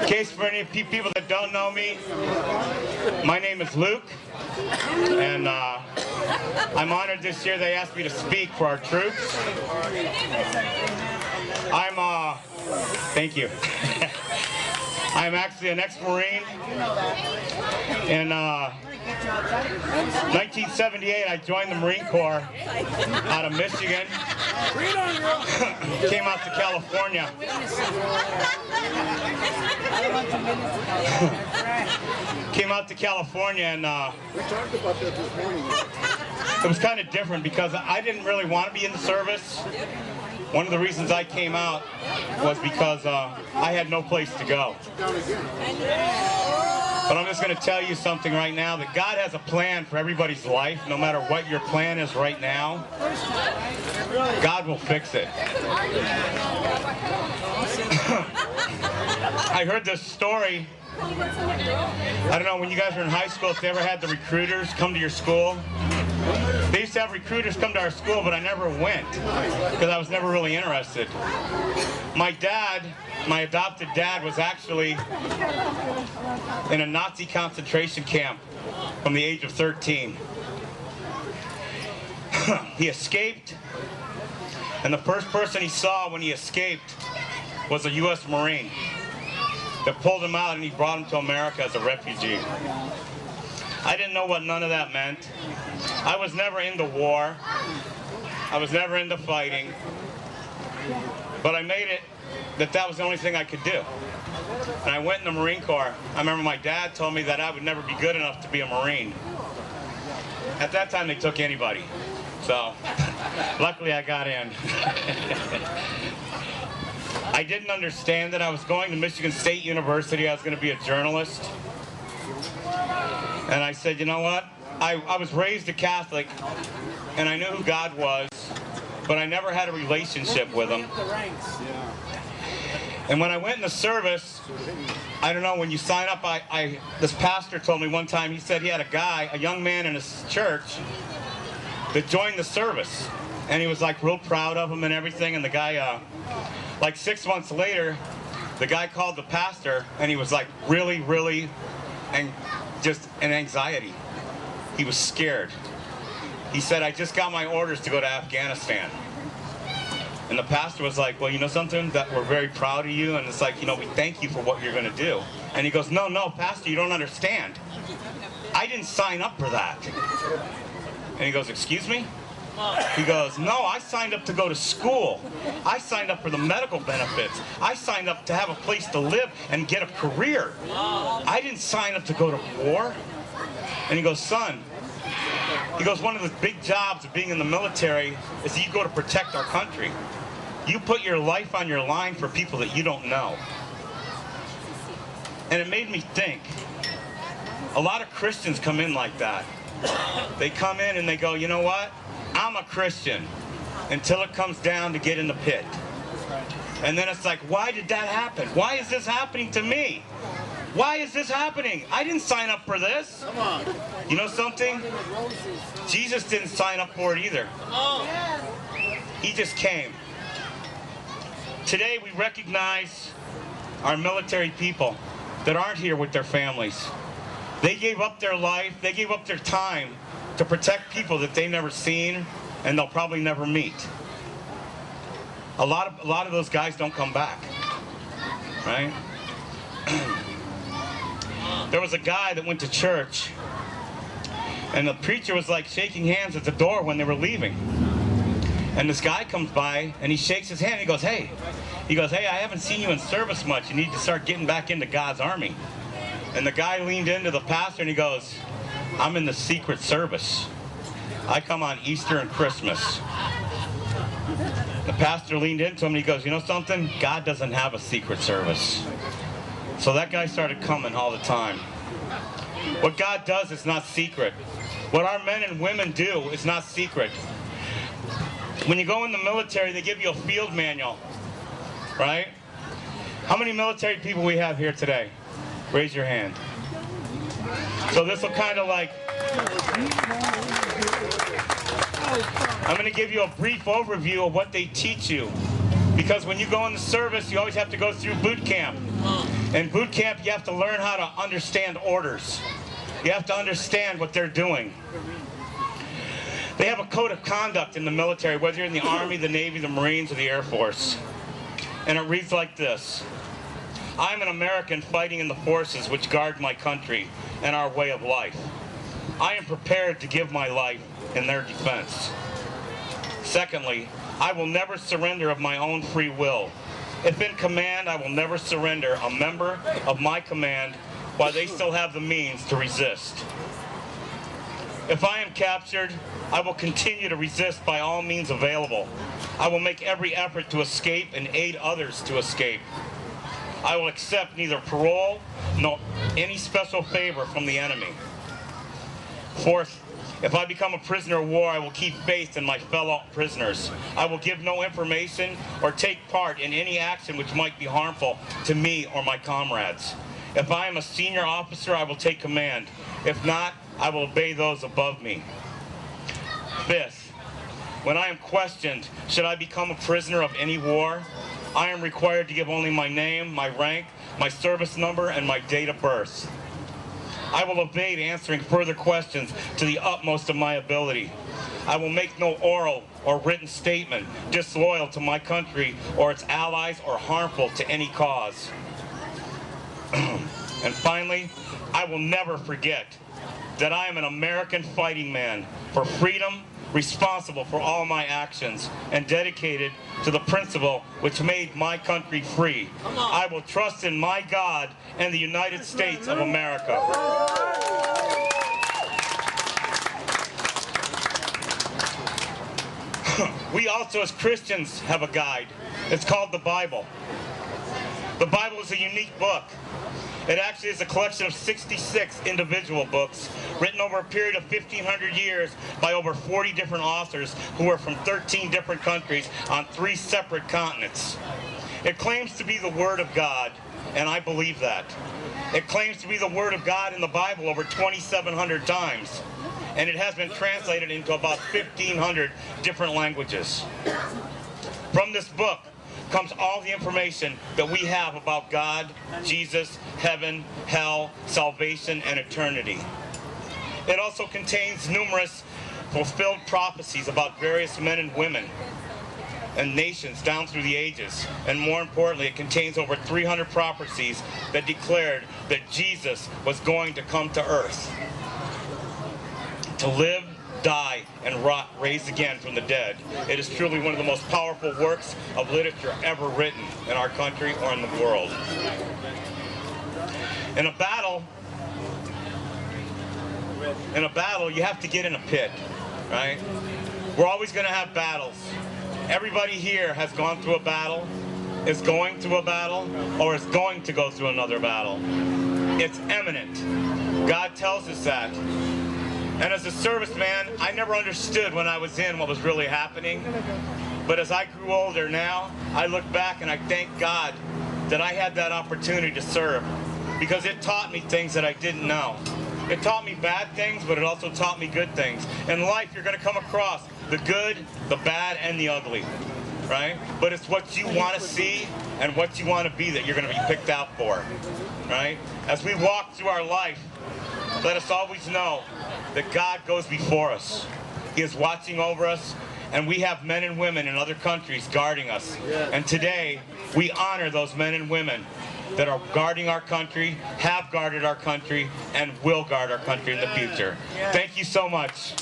In case for any people that don't know me, my name is Luke, and I'm honored this year they asked me to speak for our troops. Thank you. I'm actually an ex-Marine. In 1978, I joined the Marine Corps out of Michigan. Came out to California. Came out to California, and we talked about that this morning. It was kind of different because I didn't really want to be in the service. One of the reasons I came out was because I had no place to go. But I'm just going to tell you something right now, that God has a plan for everybody's life, no matter what your plan is right now. God will fix it. I heard this story. I don't know, when you guys were in high school, if you ever had the recruiters come to your school. They used to have recruiters come to our school, but I never went because I was never really interested. My dad, my adopted dad, was actually in a Nazi concentration camp from the age of 13. He escaped, and the first person he saw when he escaped was a U.S. Marine that pulled him out, and he brought him to America as a refugee. I didn't know what none of that meant. I was never into war. I was never into fighting. But I made it that was the only thing I could do. And I went in the Marine Corps. I remember my dad told me that I would never be good enough to be a Marine. At that time, they took anybody. So, luckily I got in. I didn't understand that I was going to Michigan State University. I was going to be a journalist. And I said, you know what? I was raised a Catholic, and I knew who God was, but I never had a relationship with him. And when I went in the service, I don't know, when you sign up, this pastor told me one time, he said he had a young man in his church that joined the service. And he was like real proud of him and everything, and the guy, like 6 months later, the guy called the pastor, and he was like really, and just in anxiety. He was scared. He said, I just got my orders to go to Afghanistan. And the pastor was like, well, you know something? That we're very proud of you, and it's like, you know, we thank you for what you're going to do. And he goes, no, pastor, you don't understand. I didn't sign up for that. And he goes, excuse me? He goes, no, I signed up to go to school. I signed up for the medical benefits. I signed up to have a place to live and get a career. I didn't sign up to go to war. And he goes, son, he goes, one of the big jobs of being in the military is that you go to protect our country. You put your life on your line for people that you don't know. And it made me think, a lot of Christians come in like that. They come in and they go, you know what? I'm a Christian until it comes down to get in the pit. And then it's like, why did that happen? Why is this happening to me? Why is this happening? I didn't sign up for this. Come on. You know something? Jesus didn't sign up for it either. He just came. Today we recognize our military people that aren't here with their families. They gave up their life, they gave up their time to protect people that they've never seen and they'll probably never meet. A lot of those guys don't come back, right? There was a guy that went to church, and the preacher was like shaking hands at the door when they were leaving. And this guy comes by and he shakes his hand. He goes, hey, I haven't seen you in service much. You need to start getting back into God's army. And the guy leaned into the pastor and he goes, I'm in the Secret Service. I come on Easter and Christmas. The pastor leaned into him and he goes, you know something? God doesn't have a Secret Service. So that guy started coming all the time. What God does is not secret. What our men and women do is not secret. When you go in the military, they give you a field manual, right? How many military people we have here today? Raise your hand. So this will kind of like, I'm going to give you a brief overview of what they teach you Because when you go in the service, you always have to go through boot camp. In boot camp, you have to learn how to understand orders. You have to understand what they're doing. They have a code of conduct in the military, whether you're in the Army, the Navy, the Marines, or the Air Force. And it reads like this: I am an American fighting in the forces which guard my country and our way of life. I am prepared to give my life in their defense. Secondly, I will never surrender of my own free will. If in command, I will never surrender a member of my command while they still have the means to resist. If I am captured, I will continue to resist by all means available. I will make every effort to escape and aid others to escape. I will accept neither parole nor any special favor from the enemy. Fourth, if I become a prisoner of war, I will keep faith in my fellow prisoners. I will give no information or take part in any action which might be harmful to me or my comrades. If I am a senior officer, I will take command. If not, I will obey those above me. Fifth, when I am questioned, should I become a prisoner of any war, I am required to give only my name, my rank, my service number, and my date of birth. I will evade answering further questions to the utmost of my ability. I will make no oral or written statement disloyal to my country or its allies or harmful to any cause. And finally, I will never forget that I am an American fighting man for freedom, responsible for all my actions, and dedicated to the principle which made my country free. I will trust in my God and the United States of America. We also, as Christians, have a guide. It's called the Bible. The Bible is a unique book. It actually is a collection of 66 individual books written over a period of 1,500 years by over 40 different authors who are from 13 different countries on 3 separate continents. It claims to be the Word of God, and I believe that. It claims to be the Word of God in the Bible over 2,700 times, and it has been translated into about 1,500 different languages. From this book comes all the information that we have about God, Jesus, heaven, hell, salvation, and eternity. It also contains numerous fulfilled prophecies about various men and women and nations down through the ages. And more importantly, it contains over 300 prophecies that declared that Jesus was going to come to earth to live, die, and raise again from the dead. It is truly one of the most powerful works of literature ever written in our country or in the world. In a battle, you have to get in a pit, right? We're always going to have battles. Everybody here has gone through a battle, is going through a battle, or is going to go through another battle. It's imminent. God tells us that. And as a serviceman, I never understood when I was in what was really happening. But as I grew older now, I look back and I thank God that I had that opportunity to serve, because it taught me things that I didn't know. It taught me bad things, but it also taught me good things. In life, you're going to come across the good, the bad, and the ugly, right? But it's what you want to see and what you want to be that you're going to be picked out for, right? As we walk through our life, let us always know that God goes before us. He is watching over us, and we have men and women in other countries guarding us. And today, we honor those men and women that are guarding our country, have guarded our country, and will guard our country in the future. Thank you so much.